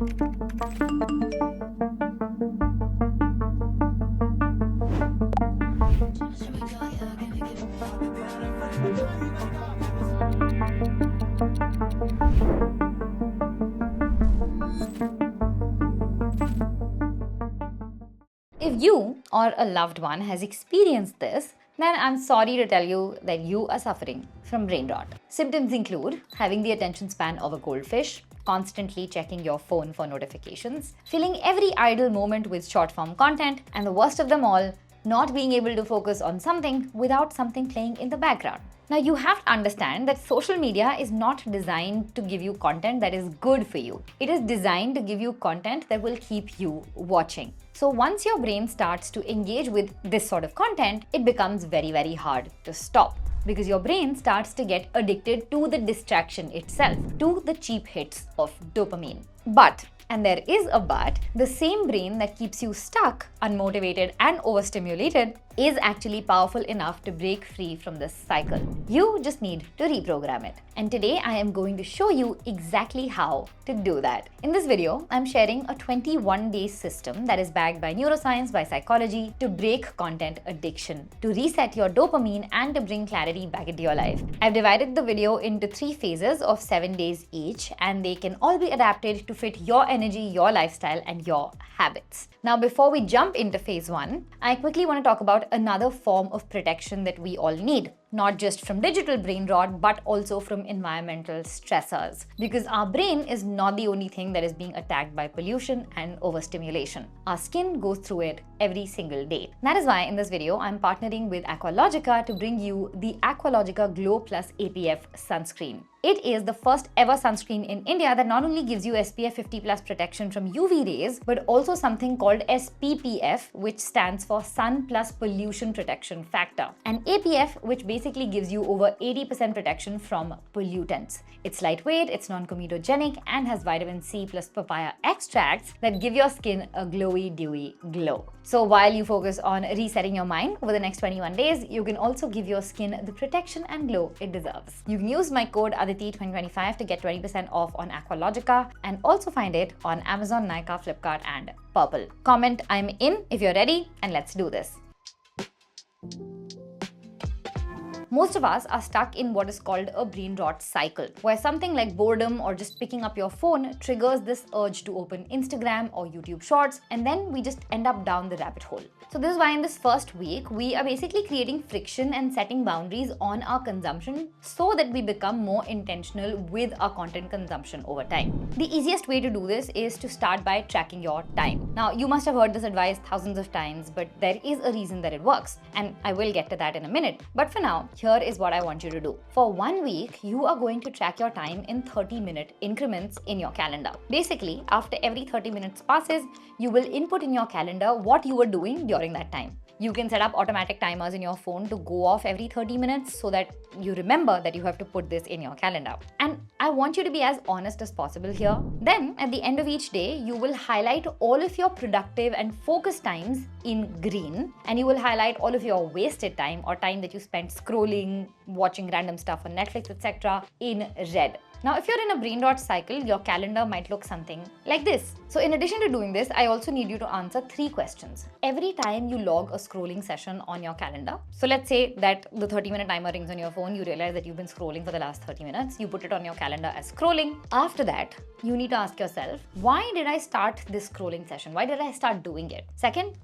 If you or a loved one has experienced this, then I'm sorry to tell you that you are suffering from brain rot. Symptoms include having the attention span of a goldfish, constantly checking your phone for notifications, filling every idle moment with short form content, and the worst of them all, not being able to focus on something without something playing in the background. Now, you have to understand that social media is not designed to give you content that is good for you. It is designed to give you content that will keep you watching. So once your brain starts to engage with this sort of content, it becomes very, very hard to stop, because your brain starts to get addicted to the distraction itself, to the cheap hits of dopamine. But, and there is a but, the same brain that keeps you stuck, unmotivated and overstimulated is actually powerful enough to break free from this cycle. You just need to reprogram it. And today I am going to show you exactly how to do that. In this video, I'm sharing a 21-day system that is backed by neuroscience, by psychology, to break content addiction, to reset your dopamine and to bring clarity back into your life. I've divided the video into 3 phases of 7 days each, and they can all be adapted to fit your energy, your lifestyle and your habits. Now, before we jump into phase 1, I quickly want to talk about another form of protection that we all need, not just from digital brain rot, but also from environmental stressors. Because our brain is not the only thing that is being attacked by pollution and overstimulation. Our skin goes through it every single day. That is why in this video, I'm partnering with Aqualogica to bring you the Aqualogica Glow Plus APF sunscreen. It is the first ever sunscreen in India that not only gives you SPF 50 plus protection from UV rays, but also something called SPPF, which stands for Sun Plus Pollution Protection Factor, and APF, which basically gives you over 80% protection from pollutants. It's lightweight, it's non-comedogenic, and has vitamin C plus papaya extracts that give your skin a glowy, dewy glow. So while you focus on resetting your mind over the next 21 days, you can also give your skin the protection and glow it deserves. You can use my code Adete 2025 to get 20% off on Aqualogica, and also find it on Amazon, Nykaa, Flipkart and Purple. Comment I'm in if you're ready, and let's do this. Most of us are stuck in what is called a brain rot cycle, where something like boredom or just picking up your phone triggers this urge to open Instagram or YouTube Shorts, and then we just end up down the rabbit hole. So this is why in this first week, we are basically creating friction and setting boundaries on our consumption so that we become more intentional with our content consumption over time. The easiest way to do this is to start by tracking your time. Now, you must have heard this advice thousands of times, but there is a reason that it works, and I will get to that in a minute. But for now, here is what I want you to do. For 1 week, you are going to track your time in 30-minute increments in your calendar. Basically, after every 30 minutes passes, you will input in your calendar what you were doing during that time. You can set up automatic timers in your phone to go off every 30 minutes so that you remember that you have to put this in your calendar. And I want you to be as honest as possible here. Then at the end of each day, you will highlight all of your productive and focused times in green, and you will highlight all of your wasted time or time that you spent scrolling, watching random stuff on Netflix, etc. in red. Now, if you're in a brain rot cycle, your calendar might look something like this. So in addition to doing this, I also need you to answer 3 questions. Every time you log a scrolling session on your calendar, so let's say that the 30-minute timer rings on your phone, you realize that you've been scrolling for the last 30 minutes, you put it on your calendar as scrolling. After that, you need to ask yourself, why did I start this scrolling session? Why did I start doing it? Second,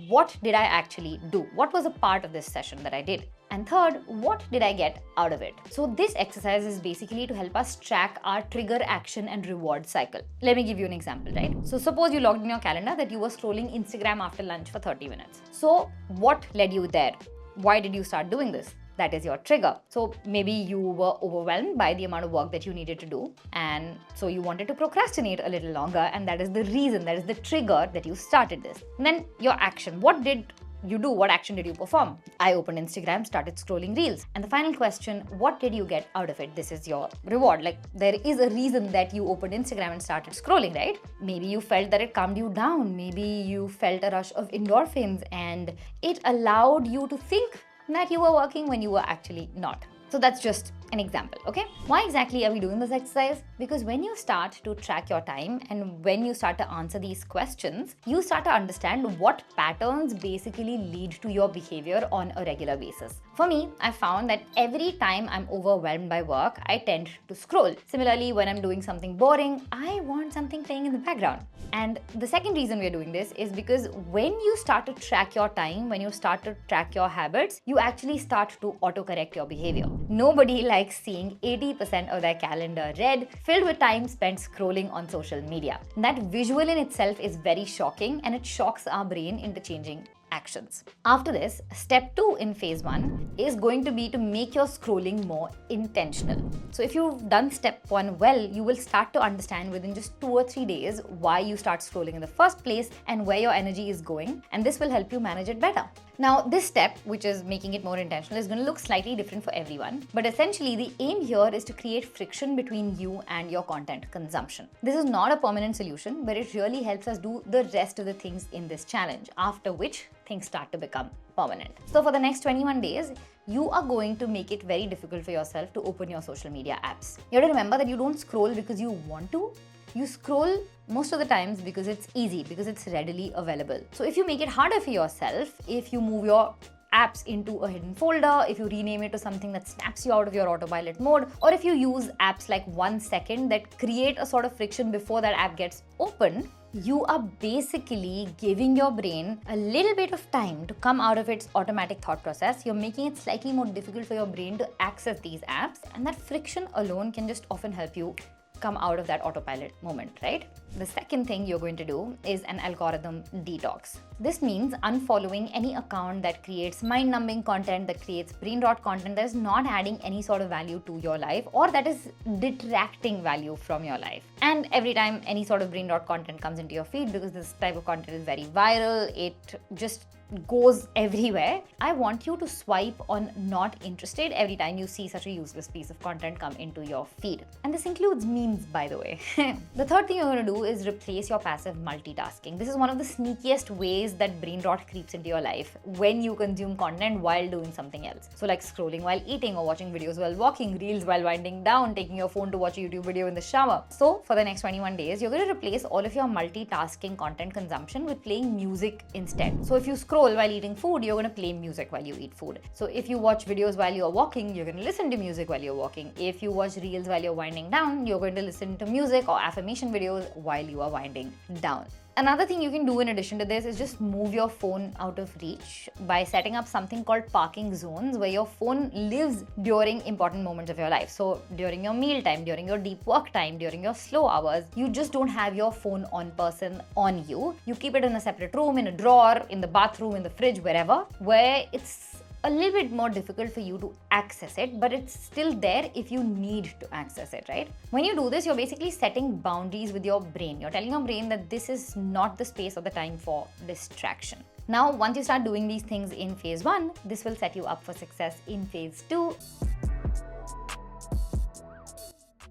what did I actually do? What was a part of this session that I did? And third, what did I get out of it? So this exercise is basically to help us track our trigger, action and reward cycle. Let me give you an example, right? So suppose you logged in your calendar that you were scrolling Instagram after lunch for 30 minutes. So what led you there? Why did you start doing this? That is your trigger. So maybe you were overwhelmed by the amount of work that you needed to do, and so you wanted to procrastinate a little longer, and that is the reason, that is the trigger that you started this. And then your action. What did you do? What action did you perform? I opened Instagram, started scrolling reels. And the final question, what did you get out of it? This is your reward. Like, there is a reason that you opened Instagram and started scrolling, right? Maybe you felt that it calmed you down. Maybe you felt a rush of endorphins and it allowed you to think that you were working when you were actually not. So that's just an example, okay? Why exactly are we doing this exercise? Because when you start to track your time and when you start to answer these questions, you start to understand what patterns basically lead to your behavior on a regular basis. For me, I found that every time I'm overwhelmed by work, I tend to scroll. Similarly, when I'm doing something boring, I want something playing in the background. And the second reason we're doing this is because when you start to track your time, when you start to track your habits, you actually start to autocorrect your behavior. Nobody likes seeing 80% of their calendar red, filled with time spent scrolling on social media. That visual in itself is very shocking, and it shocks our brain into changing actions. After this, step 2 in phase 1 is going to be to make your scrolling more intentional. So if you've done step 1 well, you will start to understand within just 2 or 3 days why you start scrolling in the first place and where your energy is going, and this will help you manage it better. Now, this step, which is making it more intentional, is going to look slightly different for everyone, but essentially the aim here is to create friction between you and your content consumption. This is not a permanent solution, but it really helps us do the rest of the things in this challenge, after which things start to become permanent. So for the next 21 days, you are going to make it very difficult for yourself to open your social media apps. You have to remember that you don't scroll because you want to. You scroll most of the times because it's easy, because it's readily available. So if you make it harder for yourself, if you move your apps into a hidden folder, if you rename it to something that snaps you out of your autopilot mode, or if you use apps like 1 second that create a sort of friction before that app gets opened, you are basically giving your brain a little bit of time to come out of its automatic thought process. You're making it slightly more difficult for your brain to access these apps, and that friction alone can just often help you come out of that autopilot moment, right? The second thing you're going to do is an algorithm detox. This means unfollowing any account that creates mind-numbing content, that creates brain rot content, that is not adding any sort of value to your life, or that is detracting value from your life. And every time any sort of brain rot content comes into your feed, because this type of content is very viral, it just goes everywhere, I want you to swipe on not interested every time you see such a useless piece of content come into your feed. And this includes memes, by the way. The third thing you're going to do is replace your passive multitasking. This is one of the sneakiest ways that brain rot creeps into your life when you consume content while doing something else. So like scrolling while eating, or watching videos while walking, reels while winding down, taking your phone to watch a YouTube video in the shower. So for the next 21 days, you're going to replace all of your multitasking content consumption with playing music instead. So if you scroll while eating food, you're going to play music while you eat food. So if you watch videos while you're walking, you're going to listen to music while you're walking. If you watch reels while you're winding down, you're going to listen to music or affirmation videos while you are winding down. Another thing you can do in addition to this is just move your phone out of reach by setting up something called parking zones, where your phone lives during important moments of your life. So during your meal time, during your deep work time, during your slow hours, you just don't have your phone on person on you. You keep it in a separate room, in a drawer, in the bathroom, in the fridge, wherever, where it's a little bit more difficult for you to access it, but it's still there if you need to access it, right? When you do this, you're basically setting boundaries with your brain. You're telling your brain that this is not the space or the time for distraction. Now, once you start doing these things in phase 1, this will set you up for success in phase 2.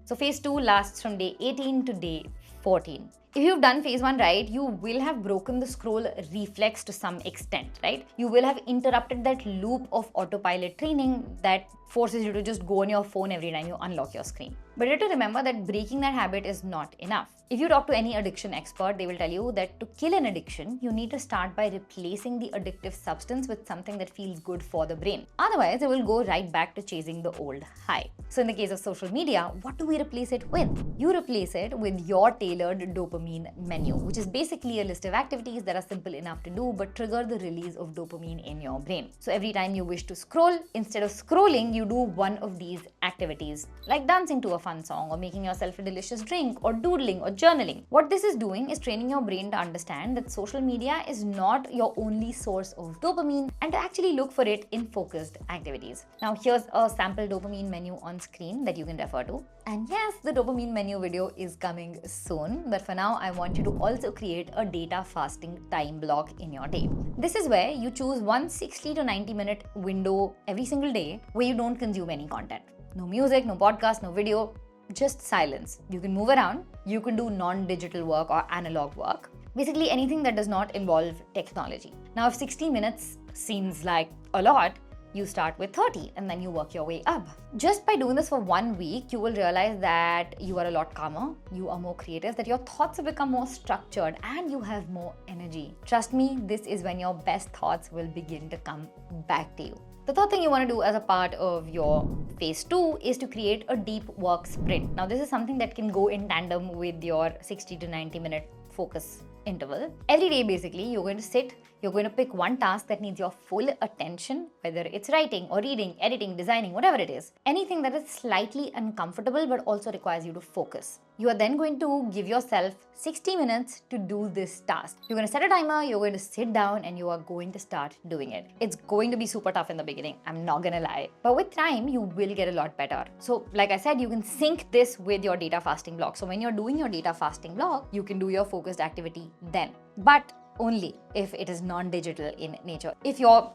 So phase 2 lasts from day 18 to day 14. If you've done phase 1 right, you will have broken the scroll reflex to some extent, right? You will have interrupted that loop of autopilot training that forces you to just go on your phone every time you unlock your screen. But you have to remember that breaking that habit is not enough. If you talk to any addiction expert, they will tell you that to kill an addiction, you need to start by replacing the addictive substance with something that feels good for the brain. Otherwise, it will go right back to chasing the old high. So in the case of social media, what do we replace it with? You replace it with your tailored dopamine menu, which is basically a list of activities that are simple enough to do but trigger the release of dopamine in your brain. So every time you wish to scroll, instead of scrolling, you do one of these activities, like dancing to a fun song, or making yourself a delicious drink, or doodling, or journaling. What this is doing is training your brain to understand that social media is not your only source of dopamine, and to actually look for it in focused activities. Now here's a sample dopamine menu on screen that you can refer to. And yes, the dopamine menu video is coming soon, but for now I want you to also create a data fasting time block in your day. This is where you choose one 60 to 90 minute window every single day where you don't consume any content. No music, no podcast, no video, just silence. You can move around, you can do non-digital work or analog work, basically anything that does not involve technology. Now, if 60 minutes seems like a lot, You start with 30 and then you work your way up. Just by doing this for 1 week, you will realize that you are a lot calmer, you are more creative, that your thoughts have become more structured, and you have more energy. Trust me, this is when your best thoughts will begin to come back to you. The third thing you want to do as a part of your phase 2 is to create a deep work sprint. Now, this is something that can go in tandem with your 60 to 90 minute focus interval. Every day, basically, you're going to sit, you're going to pick one task that needs your full attention, whether it's writing or reading, editing, designing, whatever it is. Anything that is slightly uncomfortable but also requires you to focus. You are then going to give yourself 60 minutes to do this task. You're going to set a timer, you're going to sit down, and you are going to start doing it. It's going to be super tough in the beginning, I'm not gonna lie. But with time, you will get a lot better. So like I said, you can sync this with your data fasting block. So when you're doing your data fasting block, you can do your focused activity then. But only if it is non-digital in nature. If your,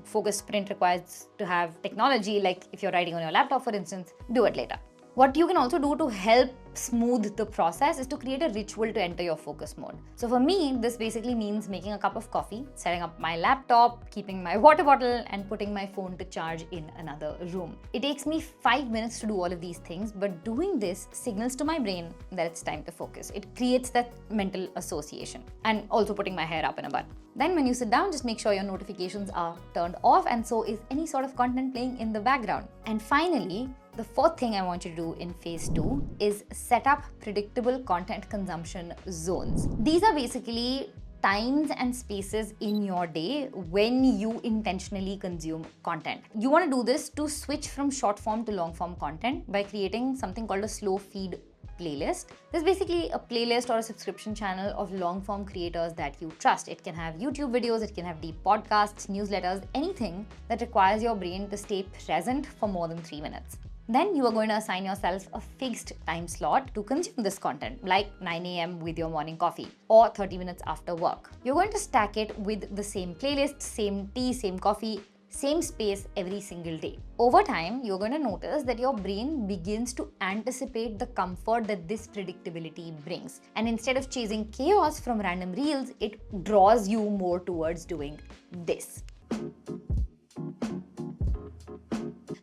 focus sprint requires to have technology, like if you're writing on your laptop, for instance, do it later. What you can also do to help smooth the process is to create a ritual to enter your focus mode. So for me, this basically means making a cup of coffee, setting up my laptop, keeping my water bottle, and putting my phone to charge in another room. It takes me 5 minutes to do all of these things, but doing this signals to my brain that it's time to focus. It creates that mental association. And also putting my hair up in a bun. Then when you sit down, just make sure your notifications are turned off, and so is any sort of content playing in the background. And finally, the fourth thing I want you to do in phase 2 is set up predictable content consumption zones. These are basically times and spaces in your day when you intentionally consume content. You want to do this to switch from short form to long form content by creating something called a slow feed playlist. This is basically a playlist or a subscription channel of long form creators that you trust. It can have YouTube videos, it can have deep podcasts, newsletters, anything that requires your brain to stay present for more than 3 minutes. Then you are going to assign yourself a fixed time slot to consume this content, like 9 a.m. with your morning coffee or 30 minutes after work. You're going to stack it with the same playlist, same tea, same coffee, same space every single day. Over time, you're going to notice that your brain begins to anticipate the comfort that this predictability brings. And instead of chasing chaos from random reels, it draws you more towards doing this.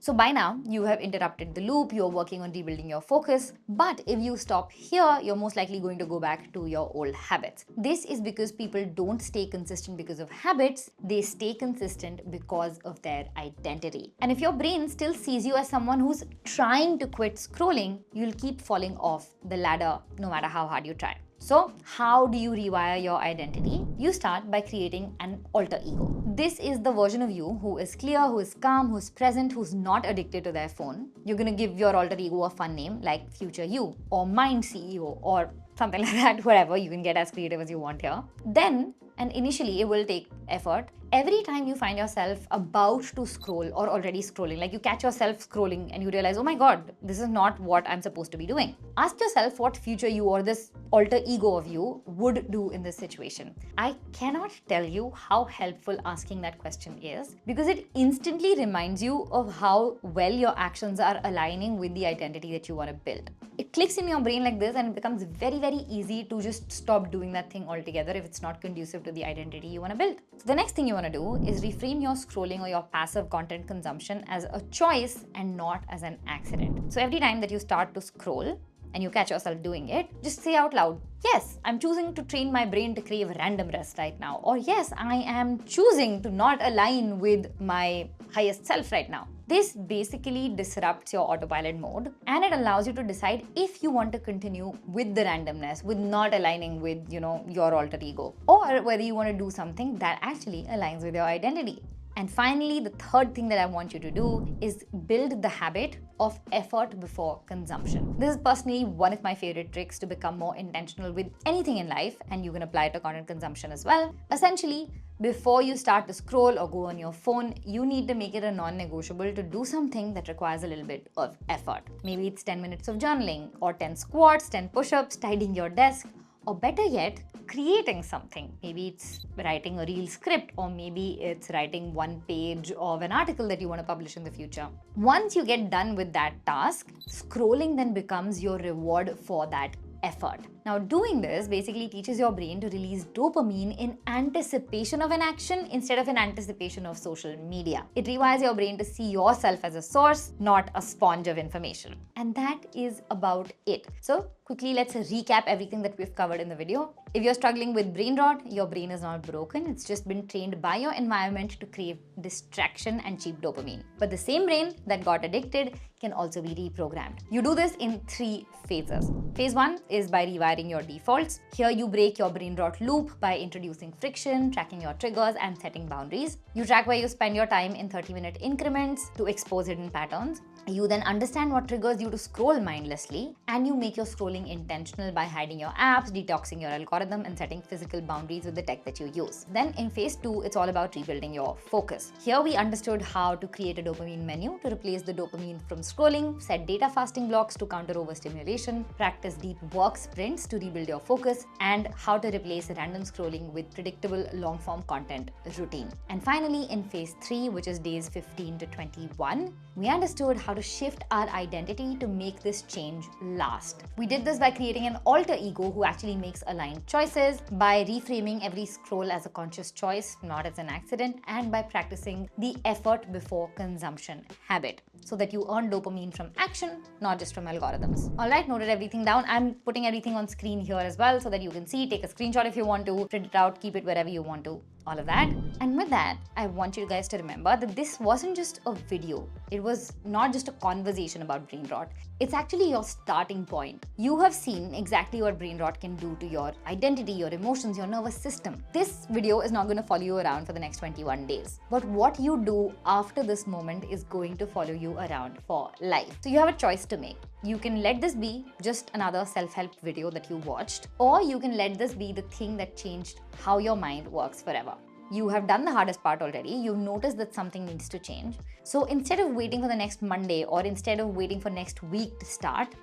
So by now, you have interrupted the loop, you're working on rebuilding your focus, but if you stop here, you're most likely going to go back to your old habits. This is because people don't stay consistent because of habits, they stay consistent because of their identity. And if your brain still sees you as someone who's trying to quit scrolling, you'll keep falling off the ladder no matter how hard you try. So how do you rewire your identity? You start by creating an alter ego. This is the version of you who is clear, who is calm, who is present, who's not addicted to their phone. You're going to give your alter ego a fun name like Future You or Mind CEO or something like that, whatever. You can get as creative as you want here. Then, and initially it will take effort, every time you find yourself about to scroll or already scrolling, like you catch yourself scrolling and you realize, oh my God, this is not what I'm supposed to be doing. Ask yourself what future you or this alter ego of you would do in this situation. I cannot tell you how helpful asking that question is because it instantly reminds you of how well your actions are aligning with the identity that you want to build. It clicks in your brain like this and it becomes very, very easy to just stop doing that thing altogether if it's not conducive to the identity you want to build. So the next thing you want to do is reframe your scrolling or your passive content consumption as a choice and not as an accident. So every time that you start to scroll and you catch yourself doing it, just say out loud, yes, I'm choosing to train my brain to crave random rest right now. Or yes, I am choosing to not align with my highest self right now. This basically disrupts your autopilot mode and it allows you to decide if you want to continue with the randomness, with not aligning with, your alter ego, or whether you want to do something that actually aligns with your identity. And finally, the third thing that I want you to do is build the habit of effort before consumption. This is personally one of my favorite tricks to become more intentional with anything in life, and you can apply it to content consumption as well. Essentially, before you start to scroll or go on your phone, you need to make it a non-negotiable to do something that requires a little bit of effort. Maybe it's 10 minutes of journaling, or 10 squats, 10 push-ups, tidying your desk, or better yet, creating something. Maybe it's writing a reel script, or maybe it's writing one page of an article that you want to publish in the future. Once you get done with that task, scrolling then becomes your reward for that effort. Now, doing this basically teaches your brain to release dopamine in anticipation of an action instead of in anticipation of social media. It rewires your brain to see yourself as a source, not a sponge of information. And that is about it. So, quickly, let's recap everything that we've covered in the video. If you're struggling with brain rot, your brain is not broken. It's just been trained by your environment to crave distraction and cheap dopamine. But the same brain that got addicted can also be reprogrammed. You do this in 3 phases. Phase 1 is by rewiring your defaults. Here you break your brain rot loop by introducing friction, tracking your triggers, and setting boundaries. You track where you spend your time in 30-minute increments to expose hidden patterns. You then understand what triggers you to scroll mindlessly, and you make your scrolling intentional by hiding your apps, detoxing your algorithm, and setting physical boundaries with the tech that you use. Then in phase 2, it's all about rebuilding your focus. Here we understood how to create a dopamine menu to replace the dopamine from scrolling, set data fasting blocks to counter overstimulation, practice deep work sprints to rebuild your focus, and how to replace random scrolling with predictable long-form content routine. And finally, in phase 3, which is days 15 to 21, we understood how to shift our identity to make this change last. We did this by creating an alter ego who actually makes aligned choices, by reframing every scroll as a conscious choice, not as an accident, and by practicing the effort before consumption habit so that you earn dopamine from action, not just from algorithms. Alright, noted everything down. I'm putting everything on screen here as well so that you can see, take a screenshot if you want to, print it out, keep it wherever you want to. All of that. And with that, I want you guys to remember that this wasn't just a video. It was not just a conversation about brain rot. It's actually your starting point. You have seen exactly what brain rot can do to your identity, your emotions, your nervous system. This video is not going to follow you around for the next 21 days. But what you do after this moment is going to follow you around for life. So you have a choice to make. You can let this be just another self-help video that you watched, or you can let this be the thing that changed how your mind works forever. You have done the hardest part already. You've noticed that something needs to change. So instead of waiting for the next Monday or instead of waiting for next week to start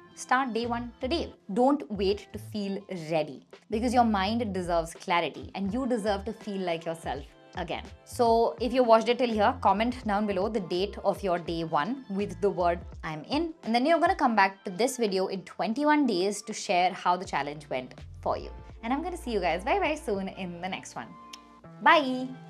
day 1 today. Don't wait to feel ready, because your mind deserves clarity and you deserve to feel like yourself again. So if you watched it till here, comment down below the date of your day 1 with the word I'm in, and then you're going to come back to this video in 21 days to share how the challenge went for you. And I'm going to see you guys very soon in the next one. Bye!